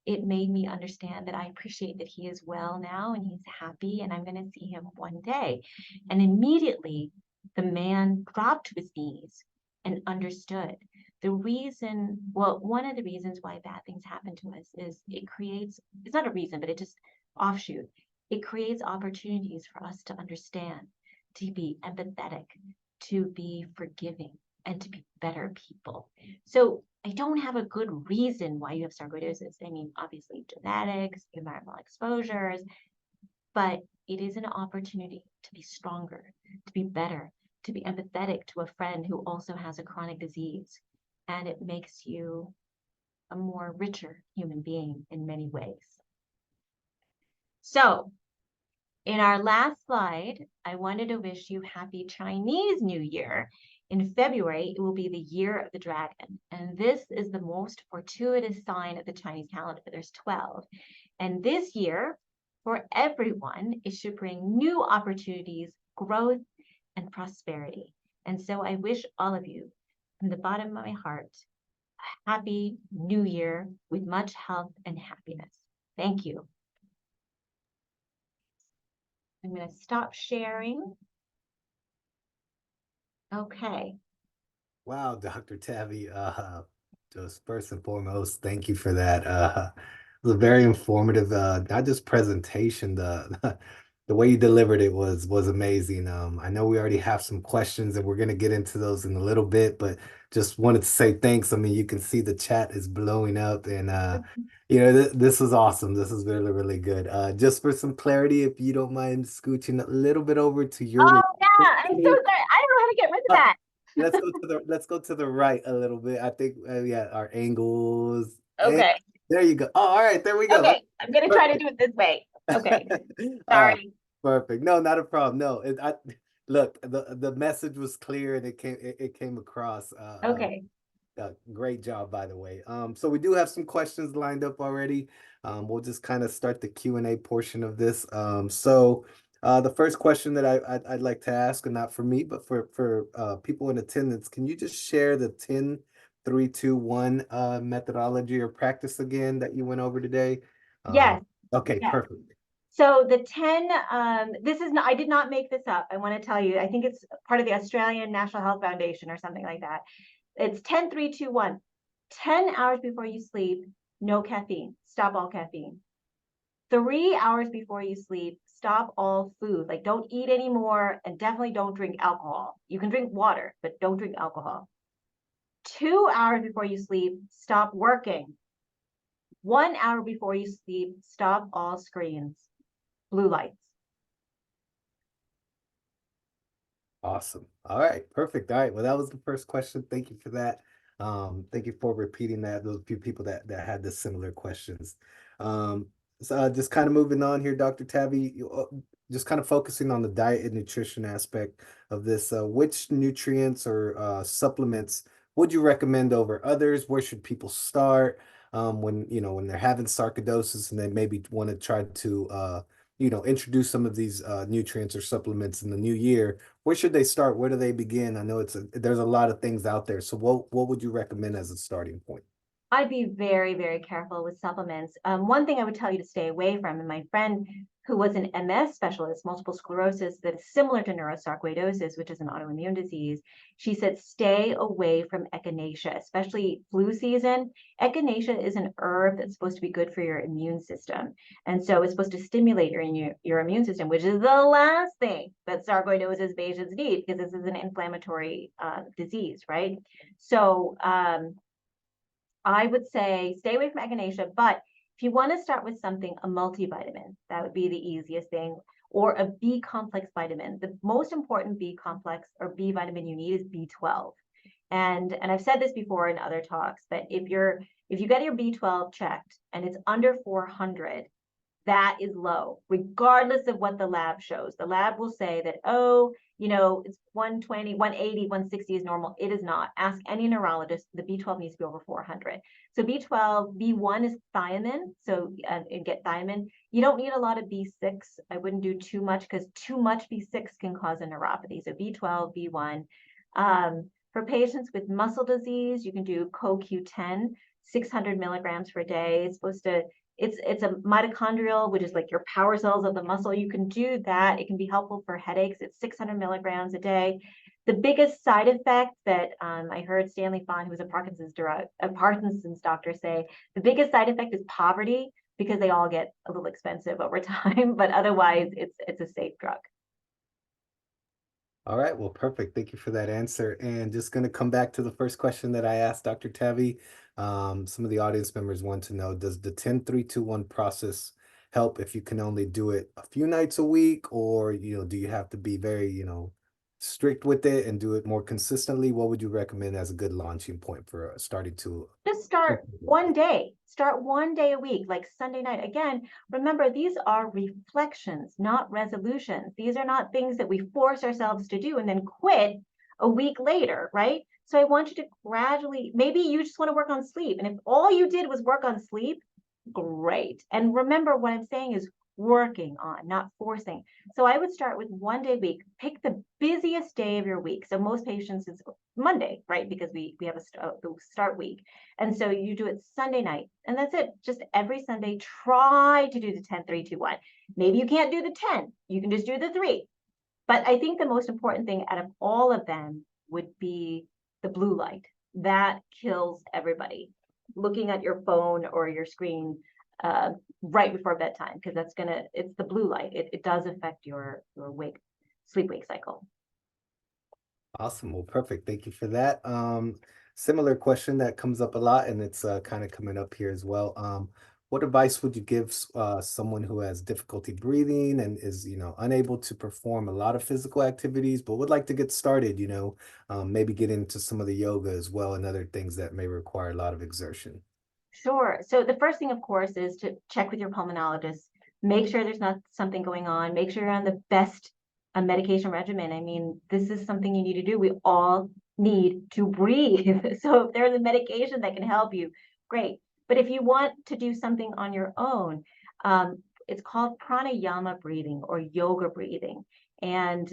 it made me understand that I appreciate that he is well now and he's happy and I'm going to see him one day. And immediately the man dropped to his knees and understood one of the reasons why bad things happen to us is it's not a reason, but it just offshoot. It creates opportunities for us to understand, to be empathetic, to be forgiving, and to be better people. So I don't have a good reason why you have sarcoidosis. I mean, obviously genetics, environmental exposures, but it is an opportunity to be stronger, to be better, to be empathetic to a friend who also has a chronic disease. And it makes you a more richer human being in many ways. So in our last slide, I wanted to wish you happy Chinese New Year. In February, it will be the year of the dragon. And this is the most fortuitous sign of the Chinese calendar. There's 12. And this year, for everyone, it should bring new opportunities, growth, and prosperity. And so I wish all of you, from the bottom of my heart, a happy New Year with much health and happiness. Thank you. I'm going to stop sharing. Okay. Wow, Dr. Tavee, just first and foremost, thank you for that. It was a very informative, not just presentation, the way you delivered it was amazing. I know we already have some questions and we're gonna get into those in a little bit, but just wanted to say thanks. I mean, you can see the chat is blowing up and this was awesome. This is really, really good. Just for some clarity, if you don't mind scooching a little bit over to your Oh yeah, I'm so sorry. I don't know how to get rid of that. let's go to the right a little bit. I think yeah, our angles. And Okay. there you go. Oh, all right, there we go. Okay. I'm gonna try to do it this way. Okay. Ah, Sorry. perfect. No, not a problem. No, Look, the message was clear and it came across. Okay. Great job, by the way. So we do have some questions lined up already. We'll just kind of start the Q&A portion of this. The first question that I'd like to ask, and not for me, but for people in attendance, can you just share the 10-3-2-1 methodology or practice again that you went over today? Yes. Okay, Yes. perfect. So the 10, this is not, I did not make this up. I want to tell you, I think it's part of the Australian National Health Foundation or something like that. It's 10-3-2-1. 10 hours before you sleep, no caffeine. Stop all caffeine. 3 hours before you sleep, stop all food. Like, don't eat anymore, and definitely don't drink alcohol. You can drink water, but don't drink alcohol. 2 hours before you sleep, stop working. 1 hour before you sleep, stop all screens, blue lights. Awesome. All right, perfect. All right. Well, that was the first question. Thank you for that. Thank you for repeating that. Those few people that had the similar questions. Just kind of moving on here, Dr. Tavee, just kind of focusing on the diet and nutrition aspect of this. Which nutrients or supplements would you recommend over others? Where should people start when when they're having sarcoidosis and they maybe want to try to introduce some of these nutrients or supplements in the new year? Where should they start? Where do they begin? I know there's a lot of things out there. So what would you recommend as a starting point? I'd be very, very careful with supplements. One thing I would tell you to stay away from, and my friend who was an MS specialist, multiple sclerosis, that is similar to neurosarcoidosis, which is an autoimmune disease, she said, stay away from echinacea, especially flu season. Echinacea is an herb that's supposed to be good for your immune system. And so it's supposed to stimulate your immune system, which is the last thing that sarcoidosis patients need, because this is an inflammatory disease, right? So I would say stay away from echinacea, but if you want to start with something, a multivitamin, that would be the easiest thing, or a B complex vitamin. The most important B complex or B vitamin you need is B12. And I've said this before in other talks, but if you get your B12 checked and it's under 400, that is low, regardless of what the lab shows. The lab will say that, oh, it's 120, 180, 160 is normal. It is not. Ask any neurologist. The B12 needs to be over 400. So B12, B1 is thiamine. So get thiamine. You don't need a lot of B6. I wouldn't do too much, because too much B6 can cause a neuropathy. So B12, B1. For patients with muscle disease, you can do CoQ10, 600 milligrams per day. It's a mitochondrial, which is like your power cells of the muscle. You can do that. It can be helpful for headaches. It's 600 milligrams a day. The biggest side effect that I heard Stanley Fon, who was a Parkinson's doctor, say, the biggest side effect is poverty, because they all get a little expensive over time, but otherwise it's a safe drug. All right, well, perfect. Thank you for that answer. And just going to come back to the first question that I asked Dr. Tavee. Some of the audience members want to know, does the 10-3-2-1 process help if you can only do it a few nights a week, or do you have to be very strict with it and do it more consistently? What would you recommend as a good launching point for starting to Just start one day. Start one day a week, like Sunday night. Again, remember, these are reflections, not resolutions. These are not things that we force ourselves to do and then quit a week later, right? So I want you to gradually, maybe you just want to work on sleep. And if all you did was work on sleep, great. And remember, what I'm saying is working on, not forcing. So I would start with one day a week. Pick the busiest day of your week. So most patients, it's Monday, right? Because we have a start week. And so you do it Sunday night, and that's it. Just every Sunday, try to do the 10-3-2-1. Maybe you can't do the 10. You can just do the 3. But I think the most important thing out of all of them would be the blue light. That kills everybody. Looking at your phone or your screen right before bedtime, because it's the blue light. It does affect your sleep-wake cycle. Awesome. Well, perfect. Thank you for that. Similar question that comes up a lot, and it's kind of coming up here as well. What advice would you give someone who has difficulty breathing and is, unable to perform a lot of physical activities, but would like to get started, maybe get into some of the yoga as well and other things that may require a lot of exertion? Sure. So the first thing, of course, is to check with your pulmonologist. Make sure there's not something going on. Make sure you're on the best a medication regimen. I mean, this is something you need to do. We all need to breathe. So if there's a medication that can help you, great. But if you want to do something on your own, it's called pranayama breathing or yoga breathing. And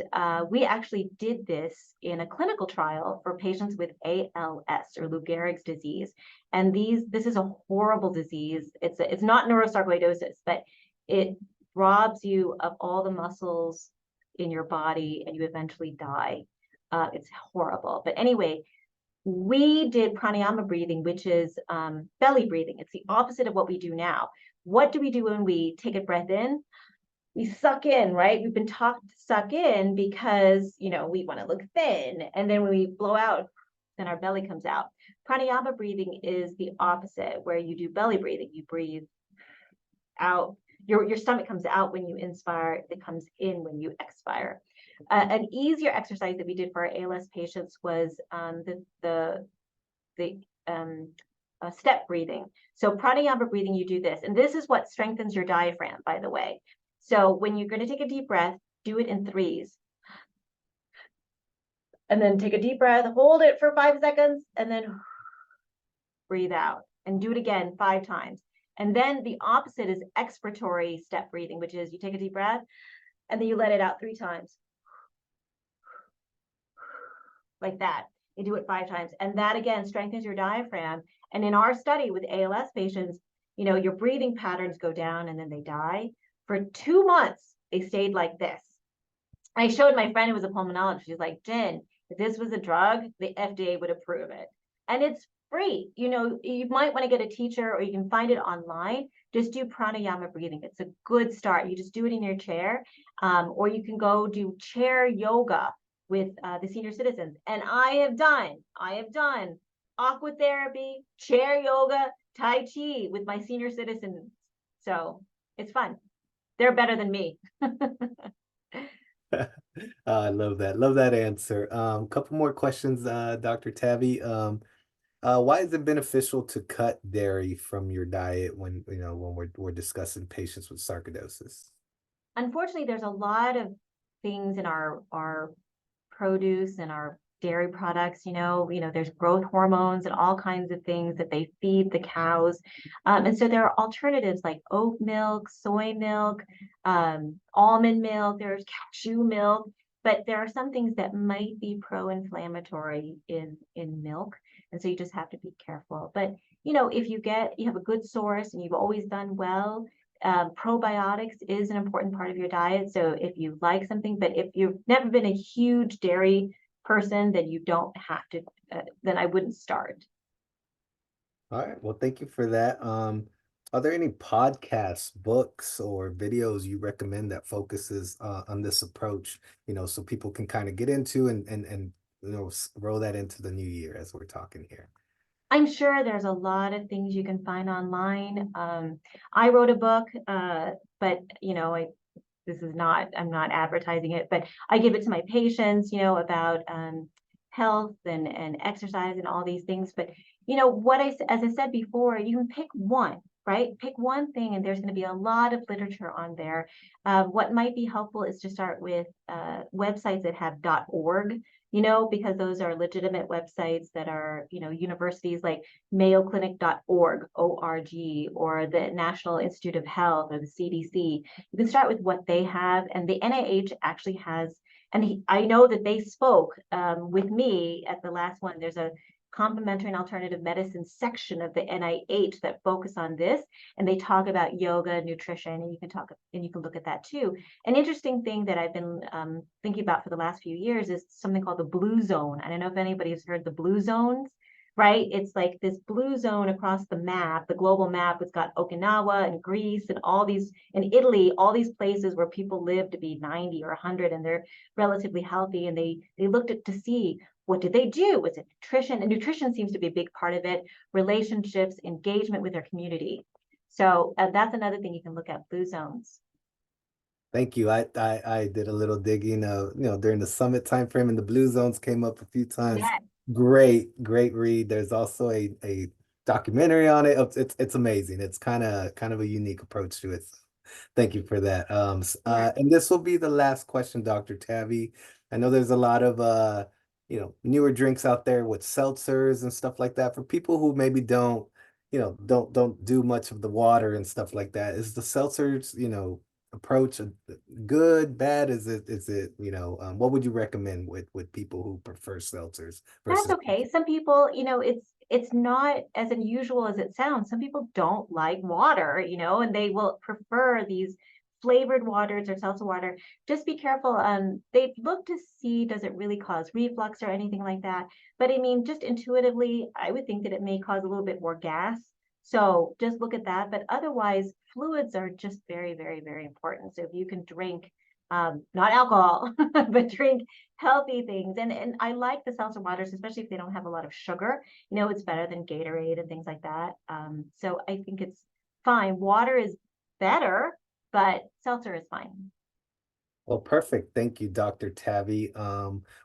we actually did this in a clinical trial for patients with ALS or Lou Gehrig's disease. And this is a horrible disease. It's not neurosarcoidosis, but it robs you of all the muscles in your body and you eventually die. It's horrible. But anyway, we did pranayama breathing, which is belly breathing. It's the opposite of what we do now. What do we do when we take a breath in? We suck in, right? We've been taught to suck in because, we want to look thin. And then when we blow out, then our belly comes out. Pranayama breathing is the opposite, where you do belly breathing. You breathe out. Your stomach comes out when you inspire. It comes in when you expire. An easier exercise that we did for our ALS patients was the step breathing. So pranayama breathing, you do this. And this is what strengthens your diaphragm, by the way. So when you're going to take a deep breath, do it in threes. And then take a deep breath, hold it for 5 seconds, and then breathe out. And do it again 5 times. And then the opposite is expiratory step breathing, which is you take a deep breath, and then you let it out 3 times. Like that. You do it 5 times. And that, again, strengthens your diaphragm. And in our study with ALS patients, your breathing patterns go down and then they die. For 2 months, they stayed like this. I showed my friend who was a pulmonologist. She's like, Jen, if this was a drug, the FDA would approve it. And it's free. You might want to get a teacher or you can find it online. Just do pranayama breathing. It's a good start. You just do it in your chair. Or you can go do chair yoga with the senior citizens. And I have done aquatherapy, chair yoga, Tai Chi with my senior citizens. So it's fun. They're better than me. I love that. Love that answer. Couple more questions, Dr. Tavee. Why is it beneficial to cut dairy from your diet when we're discussing patients with sarcoidosis? Unfortunately, there's a lot of things in our produce and our dairy products, there's growth hormones and all kinds of things that they feed the cows. And so there are alternatives like oat milk, soy milk, almond milk, there's cashew milk, but there are some things that might be pro-inflammatory in milk. And so you just have to be careful. But, if you have a good source and you've always done well, probiotics is an important part of your diet. So if you like something, but if you've never been a huge dairy person, then you don't have to, then I wouldn't start. All right. Well, thank you for that. Are there any podcasts, books, or videos you recommend that focuses on this approach, so people can kind of get into and roll that into the new year as we're talking here? I'm sure there's a lot of things you can find online. I wrote a book, but I'm not advertising it, but I give it to my patients, about health and exercise and all these things. But as I said before, you can pick one, right? Pick one thing, and there's going to be a lot of literature on there. What might be helpful is to start with websites that have .org, because those are legitimate websites that are, universities like mayoclinic.org, O-R-G, or the National Institute of Health or the CDC. You can start with what they have, and the NIH actually has, and I know that they spoke with me at the last one. There's a complementary and alternative medicine section of the NIH that focus on this, and they talk about yoga, nutrition, and you can look at that too. An interesting thing that I've been thinking about for the last few years is something called the blue zone. I don't know if anybody's heard the blue zones, right? It's like this blue zone across the map, the global map. It's got Okinawa and Greece and all these, and Italy, all these places where people live to be 90 or 100 and they're relatively healthy. And they looked at to see, what did they do? Was it nutrition? And nutrition seems to be a big part of it. Relationships, engagement with their community. So that's another thing you can look at, blue zones. Thank you. I did a little digging, during the summit time frame, and the blue zones came up a few times. Yeah. Great read. There's also a documentary on it. It's amazing. It's kind of a unique approach to it. Thank you for that. Yeah. And this will be the last question, Dr. Tavee. I know there's a lot of newer drinks out there with seltzers and stuff like that for people who maybe don't do much of the water and stuff like that. Is the seltzers, approach good, bad? What would you recommend with people who prefer seltzers That's versus okay. Some people, it's not as unusual as it sounds. Some people don't like water, and they will prefer these flavored waters or seltzer water. Just be careful. They look to see, does it really cause reflux or anything like that? But I mean, just intuitively, I would think that it may cause a little bit more gas. So just look at that. But otherwise, fluids are just very, very, very important. So if you can drink, not alcohol, but drink healthy things. And I like the seltzer waters, especially if they don't have a lot of sugar. It's better than Gatorade and things like that. So I think it's fine. Water is better, but seltzer is fine. Well, perfect. Thank you, Dr. Tavee.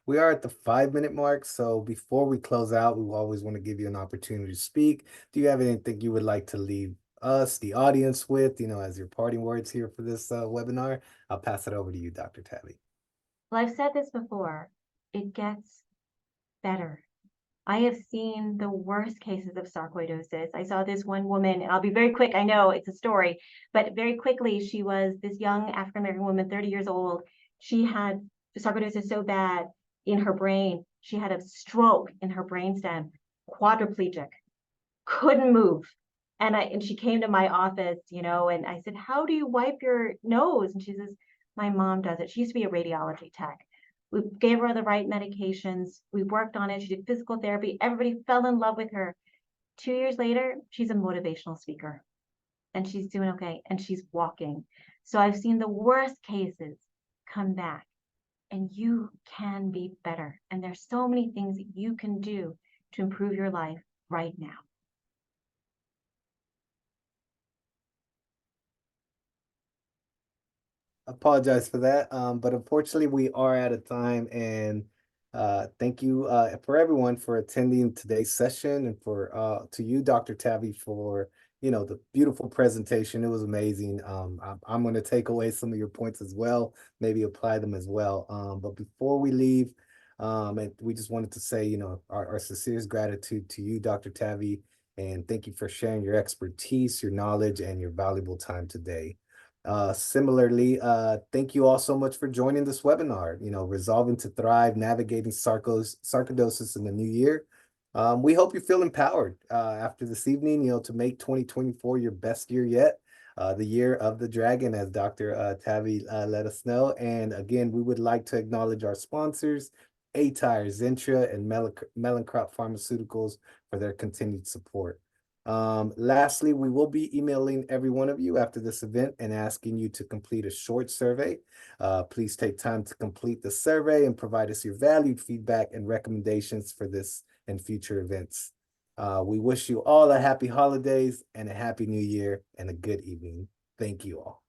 We are at the 5 minute mark. So before we close out, we always want to give you an opportunity to speak. Do you have anything you would like to leave us, the audience, with, as your parting words here for this webinar? I'll pass it over to you, Dr. Tavee. Well, I've said this before, it gets better. I have seen the worst cases of sarcoidosis. I saw this one woman, and I'll be very quick. I know it's a story, but very quickly, she was this young African American woman, 30 years old. She had sarcoidosis so bad in her brain, she had a stroke in her brainstem, quadriplegic, couldn't move. And she came to my office, and I said, "How do you wipe your nose?" And she says, "My mom does it. She used to be a radiology tech. We gave her the right medications. We worked on it. She did physical therapy. Everybody fell in love with her. 2 years later, she's a motivational speaker and she's doing okay and she's walking." So I've seen the worst cases come back, and you can be better. And there's so many things that you can do to improve your life right now. Apologize for that. But unfortunately, we are out of time. And thank you for everyone for attending today's session, and for to you, Dr. Tavee, for the beautiful presentation. It was amazing. I'm going to take away some of your points as well, maybe apply them as well. But before we leave, and we just wanted to say, our sincerest gratitude to you, Dr. Tavee, and thank you for sharing your expertise, your knowledge, and your valuable time today. Similarly, thank you all so much for joining this webinar, Resolving to Thrive, Navigating Sarcoidosis in the New Year. We hope you feel empowered after this evening, to make 2024 your best year yet, the year of the dragon, as Dr. Tavee let us know. And again, we would like to acknowledge our sponsors, aTyr, Zentra, and Melancrop Pharmaceuticals, for their continued support. Lastly, we will be emailing every one of you after this event and asking you to complete a short survey. Please take time to complete the survey and provide us your valued feedback and recommendations for this and future events. We wish you all a happy holidays and a happy new year and a good evening. Thank you all.